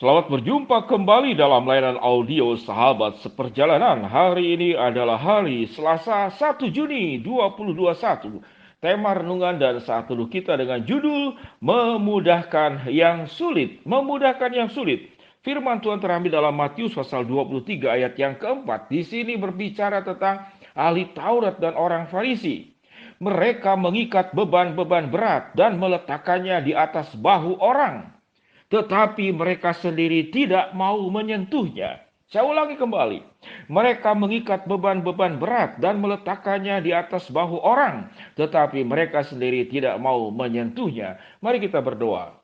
Selamat berjumpa kembali dalam layanan audio Sahabat Seperjalanan. Hari ini adalah hari Selasa 1 Juni 2021. Tema renungan dan saat teduh kita dengan judul Memudahkan yang Sulit. Memudahkan yang sulit. Firman Tuhan terambil dalam Matius pasal 23 ayat yang keempat. Di sini berbicara tentang ahli Taurat dan orang Farisi. Mereka mengikat beban-beban berat dan meletakkannya di atas bahu orang, tetapi mereka sendiri tidak mau menyentuhnya. Saya ulangi kembali. Mereka mengikat beban-beban berat dan meletakkannya di atas bahu orang, tetapi mereka sendiri tidak mau menyentuhnya. Mari kita berdoa.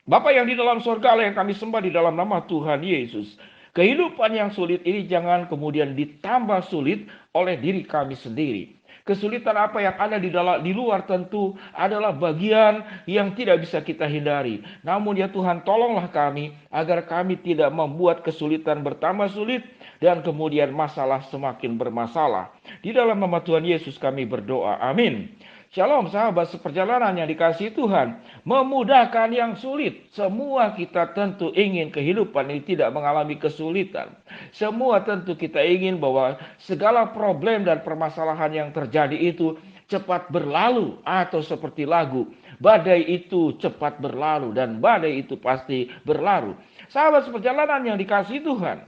Bapa yang di dalam surga, Allah yang kami sembah di dalam nama Tuhan Yesus. Kehidupan yang sulit ini jangan kemudian ditambah sulit oleh diri kami sendiri. Kesulitan apa yang ada di luar tentu adalah bagian yang tidak bisa kita hindari. Namun ya Tuhan, tolonglah kami agar kami tidak membuat kesulitan bertambah sulit dan kemudian masalah semakin bermasalah. Di dalam nama Tuhan Yesus kami berdoa. Amin. Shalom sahabat seperjalanan yang dikasihi Tuhan. Memudahkan yang sulit. Semua kita tentu ingin kehidupan ini tidak mengalami kesulitan. Semua tentu kita ingin bahwa segala problem dan permasalahan yang terjadi itu cepat berlalu. Atau seperti lagu, badai itu cepat berlalu dan badai itu pasti berlalu. Sahabat seperjalanan yang dikasihi Tuhan.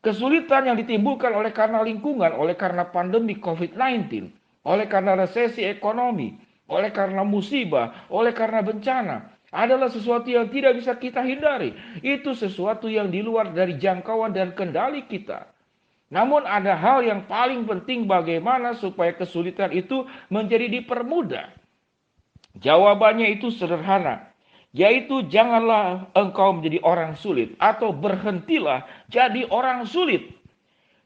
Kesulitan yang ditimbulkan oleh karena lingkungan, oleh karena pandemi COVID-19, oleh karena resesi ekonomi, oleh karena musibah, oleh karena bencana, adalah sesuatu yang tidak bisa kita hindari. Itu sesuatu yang di luar dari jangkauan dan kendali kita. Namun ada hal yang paling penting, bagaimana supaya kesulitan itu menjadi dipermudah. Jawabannya itu sederhana, yaitu janganlah engkau menjadi orang sulit, atau berhentilah jadi orang sulit.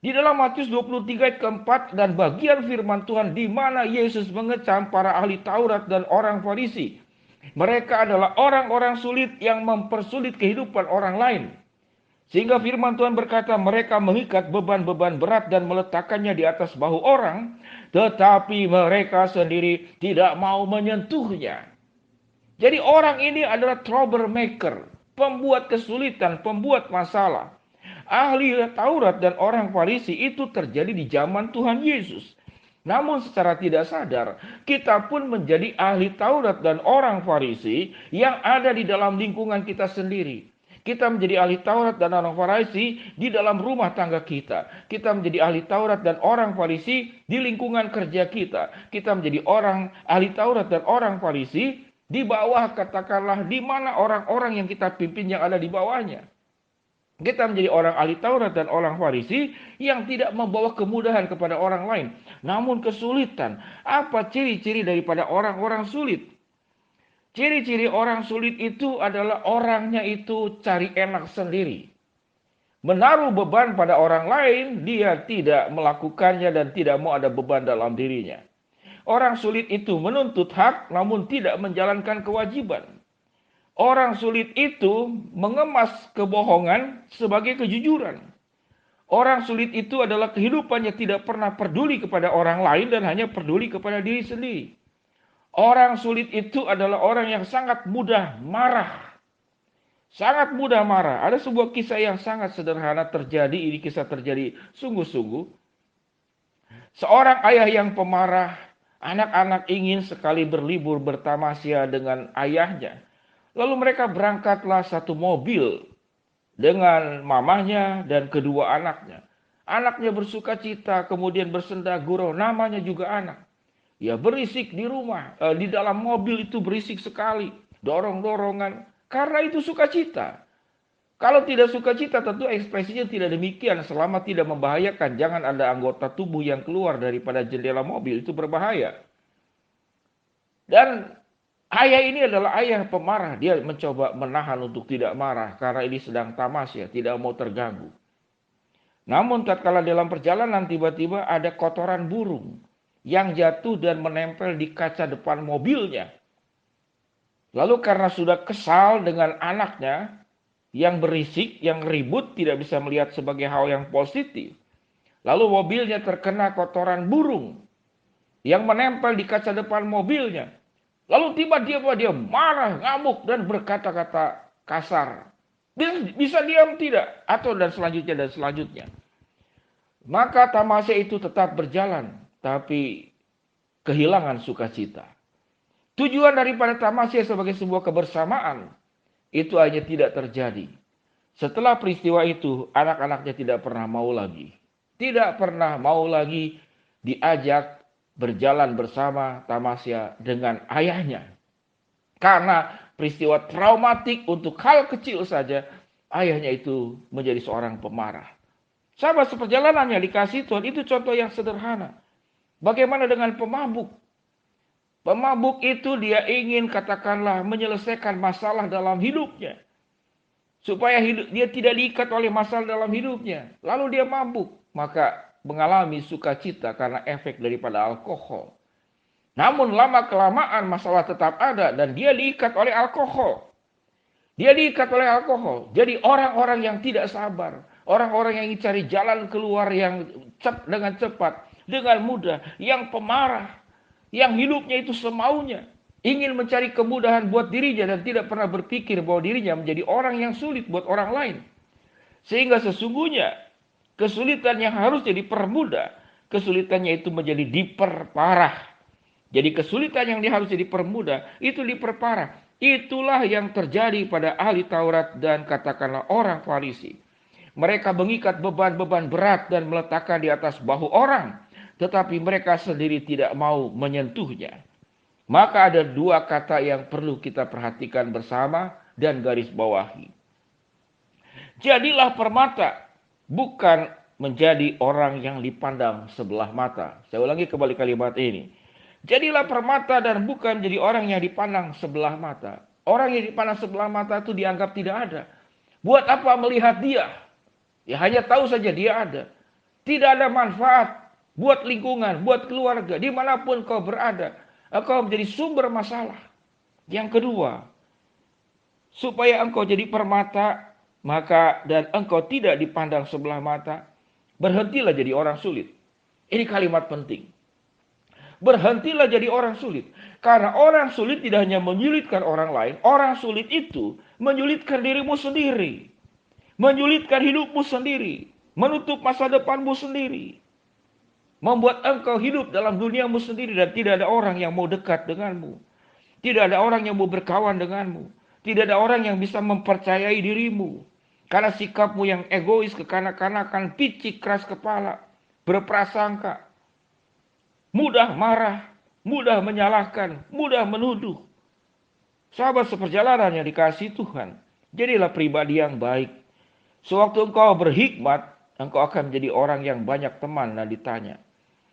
Di dalam Matius 23 ayat keempat dan bagian firman Tuhan di mana Yesus mengecam para ahli Taurat dan orang Farisi. Mereka adalah orang-orang sulit yang mempersulit kehidupan orang lain. Sehingga firman Tuhan berkata mereka mengikat beban-beban berat dan meletakkannya di atas bahu orang, tetapi mereka sendiri tidak mau menyentuhnya. Jadi orang ini adalah troublemaker, pembuat kesulitan, pembuat masalah. Ahli Taurat dan orang Farisi itu terjadi di zaman Tuhan Yesus. Namun secara tidak sadar, kita pun menjadi ahli Taurat dan orang Farisi yang ada di dalam lingkungan kita sendiri. Kita menjadi ahli Taurat dan orang Farisi di dalam rumah tangga kita. Kita menjadi ahli Taurat dan orang Farisi di lingkungan kerja kita. Kita menjadi ahli Taurat dan orang Farisi di bawah, katakanlah, di mana orang-orang yang kita pimpin yang ada di bawahnya. Kita menjadi orang ahli Taurat dan orang Farisi yang tidak membawa kemudahan kepada orang lain, namun kesulitan. Apa ciri-ciri daripada orang-orang sulit? Ciri-ciri orang sulit itu adalah orangnya itu cari enak sendiri. Menaruh beban pada orang lain, dia tidak melakukannya dan tidak mau ada beban dalam dirinya. Orang sulit itu menuntut hak namun tidak menjalankan kewajiban. Orang sulit itu mengemas kebohongan sebagai kejujuran. Orang sulit itu adalah kehidupannya tidak pernah peduli kepada orang lain dan hanya peduli kepada diri sendiri. Orang sulit itu adalah orang yang sangat mudah marah. Sangat mudah marah. Ada sebuah kisah yang sangat sederhana terjadi. Ini kisah terjadi sungguh-sungguh. Seorang ayah yang pemarah, anak-anak ingin sekali berlibur bertamasya dengan ayahnya. Lalu mereka berangkatlah satu mobil dengan mamahnya dan kedua anaknya. Anaknya bersuka cita, kemudian bersenda gurau, namanya juga anak. Ya berisik di rumah, di dalam mobil itu berisik sekali, dorong-dorongan, karena itu sukacita. Kalau tidak sukacita tentu ekspresinya tidak demikian, selama tidak membahayakan. Jangan ada anggota tubuh yang keluar daripada jendela mobil, itu berbahaya. Dan ayah ini adalah ayah pemarah. Dia mencoba menahan untuk tidak marah karena ini sedang tamasya, tidak mau terganggu. Namun tatkala dalam perjalanan tiba-tiba ada kotoran burung yang jatuh dan menempel di kaca depan mobilnya. Lalu karena sudah kesal dengan anaknya yang berisik, yang ribut, tidak bisa melihat sebagai hal yang positif. Lalu mobilnya terkena kotoran burung yang menempel di kaca depan mobilnya. Lalu tiba-tiba dia marah, ngamuk, dan berkata-kata kasar. Bisa diam tidak, atau dan selanjutnya. Maka tamasya itu tetap berjalan, tapi kehilangan sukacita. Tujuan daripada tamasya sebagai sebuah kebersamaan itu hanya tidak terjadi. Setelah peristiwa itu, anak-anaknya tidak pernah mau lagi. Tidak pernah mau lagi diajak berjalan bersama tamasya dengan ayahnya. Karena peristiwa traumatik untuk hal kecil saja, ayahnya itu menjadi seorang pemarah. Sahabat seperjalanan yang dikasih Tuhan, itu contoh yang sederhana. Bagaimana dengan pemabuk? Pemabuk itu dia ingin katakanlah menyelesaikan masalah dalam hidupnya. Supaya dia tidak diikat oleh masalah dalam hidupnya. Lalu dia mabuk. Maka mengalami sukacita karena efek daripada alkohol. Namun lama-kelamaan masalah tetap ada dan dia diikat oleh alkohol. Dia diikat oleh alkohol. Jadi orang-orang yang tidak sabar. Orang-orang yang ingin cari jalan keluar yang dengan cepat. Dengan mudah. Yang pemarah. Yang hidupnya itu semaunya. Ingin mencari kemudahan buat dirinya dan tidak pernah berpikir bahwa dirinya menjadi orang yang sulit buat orang lain. Sehingga sesungguhnya kesulitan yang harusnya dipermudah, kesulitannya itu menjadi diperparah. Jadi kesulitan yang harusnya dipermudah, itu diperparah. Itulah yang terjadi pada ahli Taurat dan katakanlah orang Farisi. Mereka mengikat beban-beban berat dan meletakkan di atas bahu orang. Tetapi mereka sendiri tidak mau menyentuhnya. Maka ada dua kata yang perlu kita perhatikan bersama dan garis bawahi. Jadilah permata, bukan menjadi orang yang dipandang sebelah mata. Saya ulangi kembali kalimat ini. Jadilah permata dan bukan menjadi orang yang dipandang sebelah mata. Orang yang dipandang sebelah mata itu dianggap tidak ada. Buat apa melihat dia? Ya hanya tahu saja dia ada. Tidak ada manfaat buat lingkungan, buat keluarga, dimanapun kau berada. Engkau menjadi sumber masalah. Yang kedua, supaya engkau jadi permata, maka dan engkau tidak dipandang sebelah mata, berhentilah jadi orang sulit. Ini kalimat penting. Berhentilah jadi orang sulit. Karena orang sulit tidak hanya menyulitkan orang lain, orang sulit itu menyulitkan dirimu sendiri. Menyulitkan hidupmu sendiri. Menutup masa depanmu sendiri. Membuat engkau hidup dalam duniamu sendiri dan tidak ada orang yang mau dekat denganmu. Tidak ada orang yang mau berkawan denganmu. Tidak ada orang yang bisa mempercayai dirimu. Karena sikapmu yang egois, kekanak-kanakan, picik, keras kepala, berprasangka, mudah marah, mudah menyalahkan, mudah menuduh. Sahabat seperjalanan yang dikasihi Tuhan, jadilah pribadi yang baik. Sewaktu engkau berhikmat, engkau akan menjadi orang yang banyak teman dan ditanya.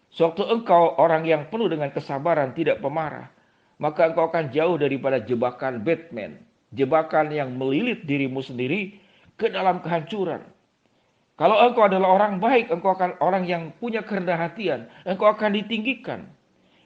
Sewaktu engkau orang yang penuh dengan kesabaran, tidak pemarah, maka engkau akan jauh daripada jebakan Batman. Jebakan yang melilit dirimu sendiri ke dalam kehancuran. Kalau engkau adalah orang baik, engkau akan orang yang punya kerendahan hatian, engkau akan ditinggikan.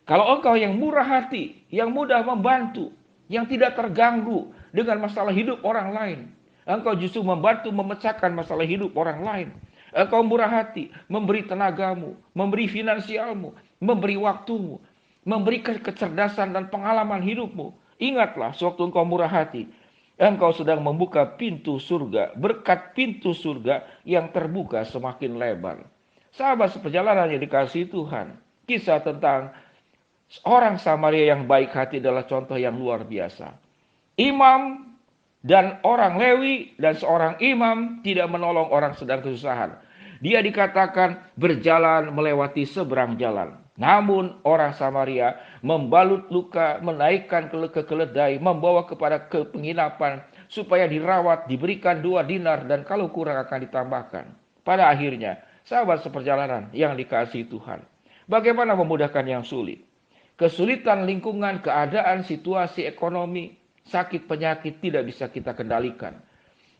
Kalau engkau yang murah hati, yang mudah membantu, yang tidak terganggu dengan masalah hidup orang lain, engkau justru membantu memecahkan masalah hidup orang lain. Engkau murah hati, memberi tenagamu, memberi finansialmu, memberi waktumu, memberikan kecerdasan dan pengalaman hidupmu. Ingatlah, sewaktu engkau murah hati, engkau sedang membuka pintu surga, berkat pintu surga yang terbuka semakin lebar. Sahabat seperjalanan yang dikasihi Tuhan, kisah tentang orang Samaria yang baik hati adalah contoh yang luar biasa. Imam dan orang Lewi dan seorang imam tidak menolong orang sedang kesusahan. Dia dikatakan berjalan melewati seberang jalan. Namun orang Samaria membalut luka, menaikkan ke keledai, membawa kepada penginapan supaya dirawat, diberikan 2 dinar dan kalau kurang akan ditambahkan. Pada akhirnya, sahabat seperjalanan yang dikasihi Tuhan, bagaimana memudahkan yang sulit? Kesulitan lingkungan, keadaan, situasi ekonomi, sakit penyakit tidak bisa kita kendalikan.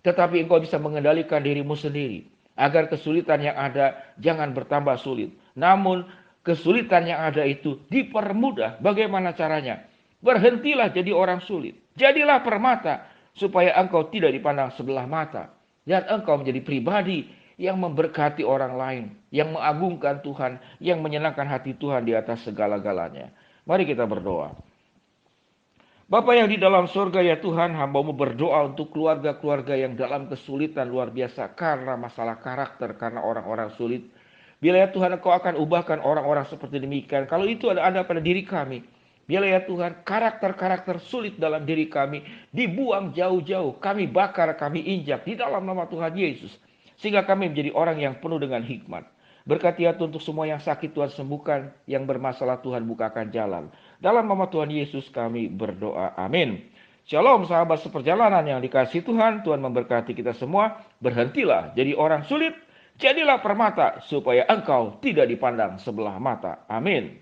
Tetapi engkau bisa mengendalikan dirimu sendiri. Agar kesulitan yang ada jangan bertambah sulit. Namun kesulitan yang ada itu dipermudah. Bagaimana caranya? Berhentilah jadi orang sulit. Jadilah permata supaya engkau tidak dipandang sebelah mata. Dan engkau menjadi pribadi yang memberkati orang lain. Yang mengagungkan Tuhan. Yang menyenangkan hati Tuhan di atas segala-galanya. Mari kita berdoa. Bapa yang di dalam surga, ya Tuhan, hamba-Mu berdoa untuk keluarga-keluarga yang dalam kesulitan luar biasa karena masalah karakter, karena orang-orang sulit. Bila ya Tuhan Engkau akan ubahkan orang-orang seperti demikian, kalau itu ada pada diri kami. Bila ya Tuhan karakter-karakter sulit dalam diri kami dibuang jauh-jauh, kami bakar, kami injak di dalam nama Tuhan Yesus. Sehingga kami menjadi orang yang penuh dengan hikmat. Berkati ya Tuhan untuk semua yang sakit Tuhan sembuhkan, yang bermasalah Tuhan bukakan jalan. Dalam nama Tuhan Yesus kami berdoa. Amin. Shalom sahabat seperjalanan yang dikasihi Tuhan. Tuhan memberkati kita semua. Berhentilah jadi orang sulit. Jadilah permata supaya engkau tidak dipandang sebelah mata. Amin.